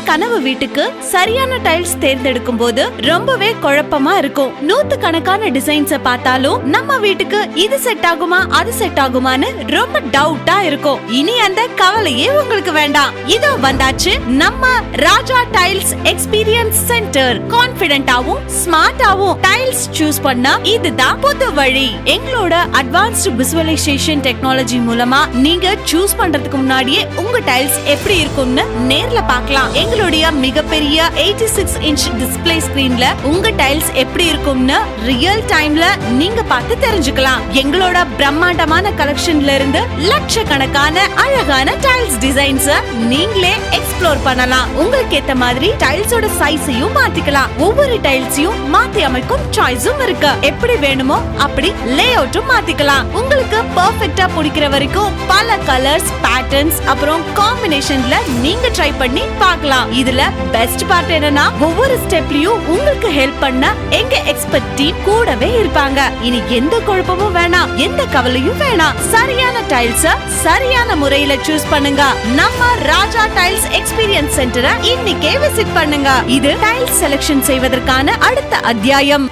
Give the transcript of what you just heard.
கனவு வீட்டுக்கு சரியான டைல்ஸ் தேர்ந்தெடுக்கும் போது ரொம்பவே குழப்பமா இருக்கும். 100கணக்கான டிசைன்ஸ பார்த்தாலும் நம்ம வீட்டுக்கு இது செட் ஆகுமா அது செட் ஆகுமான்னு ரொம்ப டவுட்டா இருக்கும். இனி அந்த கவலையே உங்களுக்கு வேண்டாம். இதோ வந்தாச்சு நம்ம ராஜா டைல்ஸ் எக்ஸ்பீரியன்ஸ் சென்டர். கான்பிடென்ட்டாவும் ஸ்மார்ட்டாவும் டைல்ஸ் சூஸ் பண்ணா இதுதான் புது வழி. எங்களோட அட்வான்ஸ்ட் விசுவலைசேஷன் டெக்னாலஜி மூலமா நீங்க சூஸ் பண்றதுக்கு முன்னாடியே உங்க டைல்ஸ் எப்படி இருக்கும்னு நேர்ல பார்க்கலாம். எங்களுடைய மிகப்பெரிய 86 இன்ச் டிஸ்ப்ளே ஸ்கிரீன்ல உங்க டைல்ஸ் எப்படி இருக்கும்னு ரியல் டைம்ல நீங்க பார்த்து தெரிஞ்சுக்கலாம். எங்களோட பிரம்மாண்டமான கலெக்ஷன்ல இருந்து லட்சக்கணக்கான அழகான டைல்ஸ் டிசைன்ஸ் நீங்களே எக்ஸ்ப்ளோர் பண்ணலாம். உங்களுக்கு ஏத்த மாதிரி டைல்ஸோட சைஸையும் மாத்திக்கலாம். ஒவ்வொரு டைல்ஸையும் மாத்தி அமைக்கும் சாய்ஸும் இருக்கு. எப்படி வேணுமோ அப்படி லேஅவுட்டும் மாத்திக்கலாம். உங்களுக்கு பெர்ஃபெக்ட்டா பிடிக்கிற வரைக்கும் பல கலர்ஸ், பேட்டர்ன்ஸ் அப்புறம் காம்பினேஷன்ல நீங்க ட்ரை பண்ணி பார்க்கலாம். இதுல பெஸ்ட் பார்ட் என்னன்னா ஒவ்வொரு ஸ்டெப்லயும் உங்களுக்கு ஹெல்ப் பண்ண எங்க எக்ஸ்பர்ட் டீம் கூடவே இருப்பாங்க. இனி எந்த குழப்பமும் வேணாம், எந்த கவலையும் வேணாம். சரியான டைல்ஸ் சரியான முறையில சூஸ் பண்ணுங்க. நம்ம ராஜா டைல்ஸ் எக்ஸ்பீரியன்ஸ் சென்டரை இன்னைக்கே விசிட் பண்ணுங்க. இது டைல்ஸ் செலக்ஷன் செய்வதற்கான அடுத்த அத்தியாயம்.